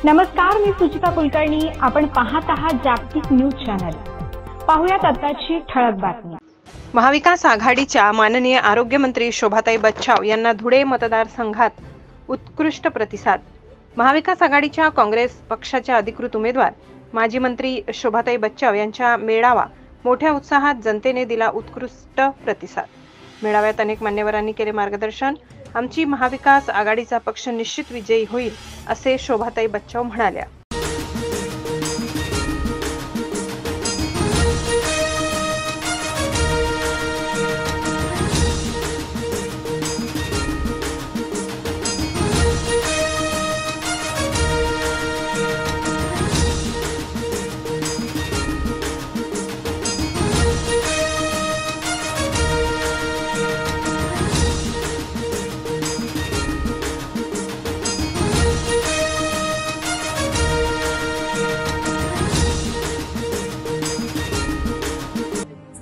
नमस्कार, मी सुचिता कुलकर्णी. आपण पाहत आहात जागतिक न्यूज चॅनल. पाहुयात आताची ठळक बातमी. महाविकास आघाडीच्या माननीय आरोग्यमंत्री शोभाताई बच्चाव यांना धुळे मतदारसंघात उत्कृष्ट प्रतिसाद. महाविकास आघाडीच्या काँग्रेस पक्षाच्या अधिकृत उमेदवार माजी मंत्री शोभाताई बच्चाव यांच्या मेळावा मोठ्या उत्साहात जनतेने दिला उत्कृष्ट प्रतिसाद. मेळाव्यात अनेक मान्यवरांनी केले मार्गदर्शन. आमची महाविकास आघाडीचा पक्ष निश्चित विजयी होईल असे शोभाताई बच्चाव म्हणाल्या.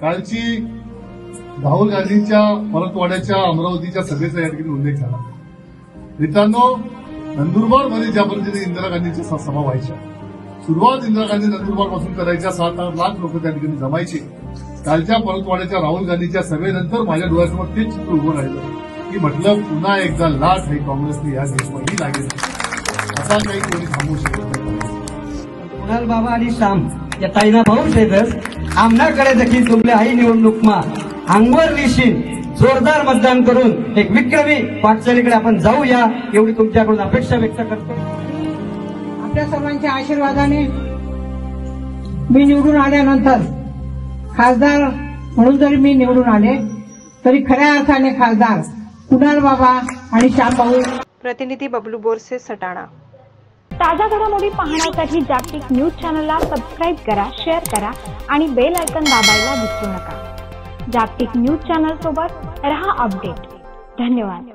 कालची राहुल गांधींच्या परतवाड्याच्या अमरावतीच्या सभेचा या ठिकाणी उल्लेख झाला. मित्रांनो, नंदुरबारमध्ये ज्या पद्धतीने इंदिरा गांधीच्या सभा व्हायच्या, सुरुवात इंदिरा गांधी नंदुरबारपासून करायच्या, 7-8 लाख लोक त्या ठिकाणी जमायचे. कालच्या परतवाड्याच्या राहुल गांधीच्या सभेनंतर माझ्या डोळ्यासमोर तेच चित्र उभं राहिलं की म्हटलं पुन्हा एकदा लाट ही काँग्रेसने या देशमध्ये लागेल. असा काही कोणी थांबवू शकत नाही. कुणाल बाबा आणि श्याम या ताईना भाऊ देतच आमनाकडे देखील तुमले आई निवडणूकमा अंगवर लिशीन जोरदार मतदान करून एक विक्रमी वाटचालीकडे आपण जाऊया एवढी तुमच्याकडून अपेक्षा व्यक्त करतो. आपल्या सर्वांच्या आशीर्वादाने मी निवडून आल्यानंतर खासदार म्हणून जरी मी निवडून आले तरी खऱ्या अर्थाने खासदार कुणाल बाबा आणि श्याम भाऊ. प्रतिनिधी बबलू बोरसे, सटाणा. ताज्या घडामोडी पाहण्यासाठी जागतिक न्यूज चॅनलला सबस्क्राईब करा, शेअर करा आणि बेल आयकॉन दाबायला विसरू नका. जागतिक न्यूज चॅनल सोबत रहा अपडेट. धन्यवाद.